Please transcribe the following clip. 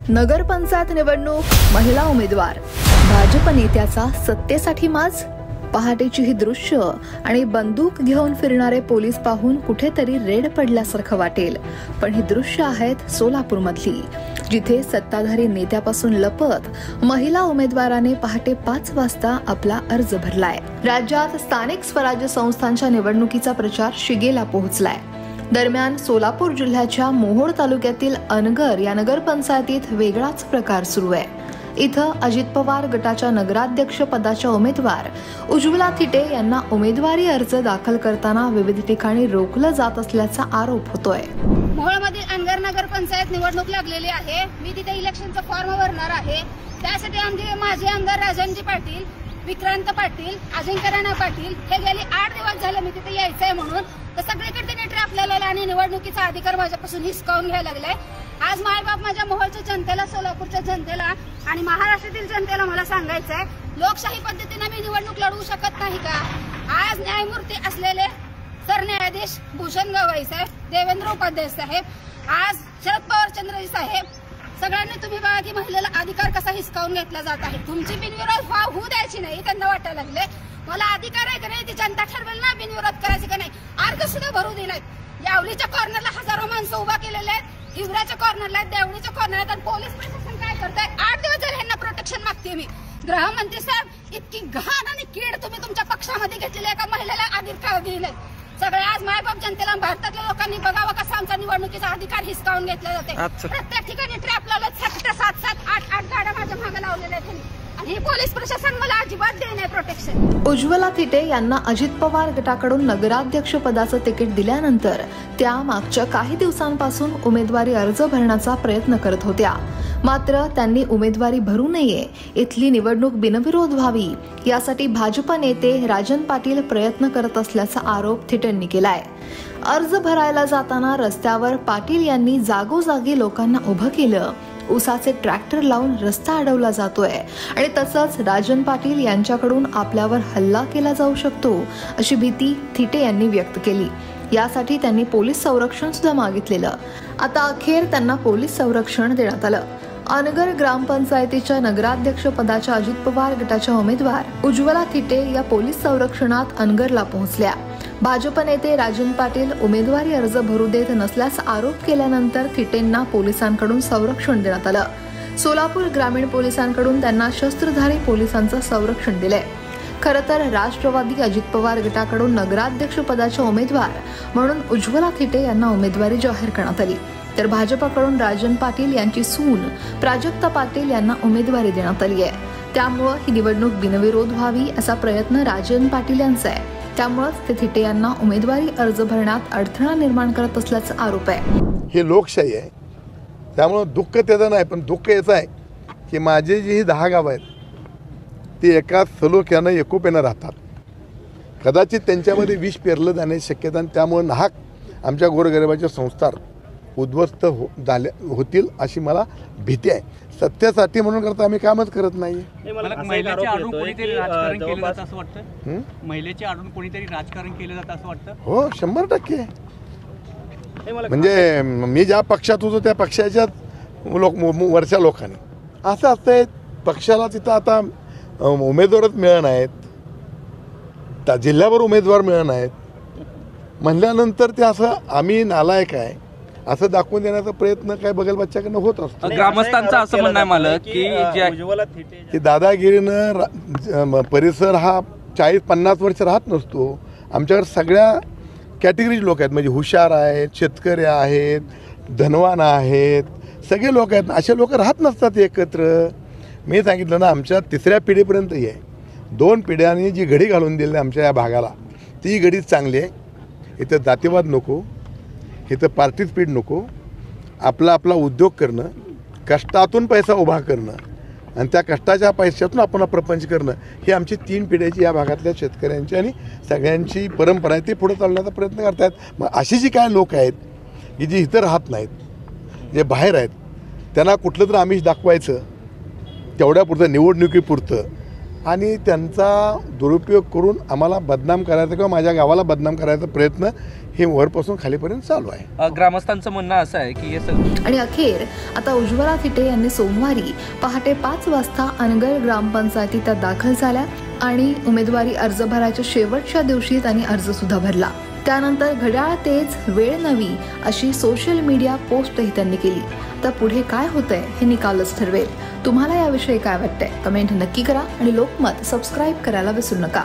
नगरपंचायत निवडणूक, महिला उमेदवार, भाजप नेत्याचा सत्तेसाठी माज. पहाटेची ही दृश्य आणि बंदूक घेऊन फिरणारे पोलीस पाहून कुठेतरी रेड पडल्यासारखं वाटेल, पण ही दृश्य आहेत सोलापूरमधली, जिथे सत्ताधारी नेत्यापासून लपत महिला उमेदवाराने पहाटे 5 वाजता आपला अर्ज भरलाय. राज्यात स्थानिक स्वराज्य संस्थांच्या निवडणुकीचा प्रचार शिगेला पोहोचलाय. दरम्यान सोलापूर जिल्ह्याच्या मोहोळ तालुक्यातील अनगर या नगरपंचायतीत वेगळाच प्रकार सुरू आहे. इथं अजित पवार गटाच्या नगराध्यक्ष पदाच्या उमेदवार उज्ज्वला थिटे यांना उमेदवारी अर्ज दाखल करताना विविध ठिकाणी रोखलं जात असल्याचा आरोप होतोय. मोहोळमधील अनगर नगरपंचायत निवडणूक लागलेली आहे. मी तिथे इलेक्शनचा फॉर्म भरणार आहे. त्यासाठी आमचे माजी आमदार राजनजी पाटील, विक्रांत पाटील, अजिंक्य राणा पाटील हे गेले 8 दिवस झाले मी तिथे यायचंय म्हणून तर सगळीकडे त्यांनी ट्रॅप लावलेला आणि निवडणुकीचा अधिकार माझ्यापासून हिसकावून घ्यायला लागलाय. आज मायबाप माझ्या मोहोळच्या जनतेला, सोलापूरच्या जनतेला आणि महाराष्ट्रातील जनतेला मला सांगायचंय, लोकशाही पद्धतीने मी निवडणूक लढवू शकत नाही का? आज न्यायमूर्ती असलेले सरन्यायाधीश भूषण गवई साहेब, देवेंद्र उपाध्याय साहेब, आज शरद पवार चंद्रजी साहेब, सगळ्यांनी तुम्ही बघा की महिलेला अधिकार कसा हिसकावून घेतला जात आहे. तुमची बिनविरोध होऊ द्यायची नाही त्यांना वाटायला लागले. मला अधिकार आहे का नाही ती जनता ठरवेल ना बिनविरोध करायचे का नाही. अर्ज सुद्धा भरू दिलाय. यावलीच्या कॉर्नरला हजारो माणसं उभा केलेले आहेत, हिवऱ्याच्या कॉर्नरला आहेत, देवणीच्या कॉर्नरला आहेत आणि पोलीस प्रशासन काय करताय? 8 दिवस झाले ह्यांना प्रोटेक्शन मागते मी. गृहमंत्री साहेब, इतकी घाण आणि कीड तुम्ही तुमच्या पक्षामध्ये घेतलेली एका महिलेला अधिकार दिले. सगळे आज मायबाप जनतेला, भारतातल्या लोकांनी बघावं कसा आमचा निवडणुकीचा अधिकार हिसकावून घेतला जाते. प्रत्येक ठिकाणी ट्रॅप लावलं, 7-7, 8-8 गाड्या माझ्या मागे लावलेल्या आहेत आणि हे पोलीस प्रशासन मला अजिबात देत नाही प्रोटेक्शन. उज्ज्वला थिटे यांना अजित पवार गटाकडून नगराध्यक्ष पदाचं तिकीट दिल्यानंतर त्या मागच्या काही दिवसांपासून उमेदवारी अर्ज भरण्याचा प्रयत्न करत होत्या. मात्र त्यांनी उमेदवारी भरू नये, इथली निवडणूक बिनविरोध व्हावी यासाठी भाजप नेते राजन पाटील प्रयत्न करत असल्याचा आरोप थिटेंनी केलाय. अर्ज भरायला जाताना रस्त्यावर पाटील यांनी जागोजागी लोकांना उभं केलं, उसाचे ट्रॅक्टर लावून रस्ता अडवला जातोय आणि तसंच राजन पाटील यांच्याकडून आपल्यावर हल्ला केला जाऊ शकतो अशी भीती थिटे यांनी व्यक्त केली. यासाठी त्यांनी पोलीस संरक्षण सुद्धा मागितलेलं. आता अखेर त्यांना पोलीस संरक्षण देण्यात आलं. अनगर ग्रामपंचायतीच्या नगराध्यक्ष पदाच्या अजित पवार गटाच्या उमेदवार उज्ज्वला थिटे या पोलीस संरक्षणात अनगरला पोहोचल्या. भाजप नेते राजन पाटील उमेदवारी अर्ज भरू देत नसल्याचा आरोप केल्यानंतर थिटेंना पोलिसांकडून संरक्षण देण्यात आलं. सोलापूर ग्रामीण पोलिसांकडून त्यांना शस्त्रधारी पोलिसांचं संरक्षण दिलंय. खरं तर राष्ट्रवादी अजित पवार गटाकडून नगराध्यक्ष पदाच्या उमेदवार म्हणून उज्ज्वला थिटे यांना उमेदवारी जाहीर करण्यात आली, तर भाजपकडून राजन पाटील यांची सून प्राजक्ता पाटील यांना उमेदवारी देण्यात आली आहे. त्यामुळं ही निवडणूक बिनविरोध व्हावी असा प्रयत्न राजन पाटील यांचा आहे. त्यामुळेच ते थिटे यांना उमेदवारी अर्ज भरण्यात अडथळा निर्माण करत असल्याचा आरोप आहे. ही लोकशाही आहे, त्यामुळं दुःख त्याचं नाही, पण दुःख याचं आहे की माझे जी ही 10 गावं आहेत ती एका सलोख्यानं एकोप्यानं राहतात. कदाचित त्यांच्यामध्ये विष पेरलं जाण्याची शक्यता आणि त्यामुळे नाहक आमच्या गोरगरिबाच्या संस्था उद्ध्वस्त होतील अशी मला भीती आहे. सत्यासाठी म्हणून करता आम्ही कामच करत नाही. महिलेचे आडून कोणीतरी राजकारण केलं जातं असं वाटतं? महिलेचे आडून कोणीतरी राजकारण केलं जातं असं वाटतं? हो, 100%. म्हणजे मी ज्या पक्षात होतो त्या पक्षाच्या वरच्या लोकांनी असं असतंय. पक्षाला तिथं आता उमेदवारच मिळत नाहीत, त्या जिल्ह्यावर उमेदवार मिळत नाहीत म्हणल्यानंतर ते असं आम्ही नालायक आहे असं दाखवून देण्याचा प्रयत्न काय बगल बच्च्याकडनं होत असतो. ग्रामस्थांचं असं म्हणणं आहे मला की दादागिरीनं परिसर हा 40-50 वर्ष राहत नसतो. आमच्याकडे सगळ्या कॅटेगरीज लोक आहेत, म्हणजे हुशार आहेत, शेतकरी आहेत, धनवान आहेत, सगळे लोक आहेत. असे लोक राहत नसतात एकत्र. मी सांगितलं ना, आमच्या 3ऱ्या पिढीपर्यंतही आहे. 2 पिढ्यांनी जी घडी घालून दिली आमच्या या भागाला ती घडीच चांगली आहे. इथं जातीवाद नको, इथं पार्टी स्पीड नको, आपला उद्योग करणं, कष्टातून पैसा उभा करणं आणि त्या कष्टाच्या पैशातून आपण प्रपंच करणं ही आमची 3 पिढ्याची या भागातल्या शेतकऱ्यांची आणि सगळ्यांची परंपरा आहे. ते पुढे चालण्याचा प्रयत्न करतायत. मग अशी जी काय लोक आहेत की जी इथं राहत नाहीत, जे बाहेर आहेत, त्यांना कुठलं तर आमिष दाखवायचं तेवढ्यापुरतं, निवडणुकीपुरतं आणि त्यांचा दुरुपयोग करून आम्हाला बदनाम करायचा किंवा माझ्या गावाला बदनाम करायचा प्रयत्न हे वरपासून खालीपर्यंत चालू आहे. ग्रामस्थांचं म्हणणं असं आहे की हे सगळं आणि अखेर आता उज्ज्वला थिटे यांनी सोमवारी पहाटे 5 वाजता अनगर ग्रामपंचायतीत दाखल झाल्या आणि उमेदवारी अर्ज भरायच्या शेवटच्या दिवशी त्यांनी अर्ज सुद्धा भरला. त्यानंतर घड्याळ तेज वेळ नवी अशी सोशल मीडिया पोस्टही त्यांनी केली. तर पुढे काय होतंय हे निकालच ठरवेल. तुम्हाला याविषयी काय वाटतंय कमेंट नक्की करा आणि लोकमत सबस्क्राईब करायला विसरू नका.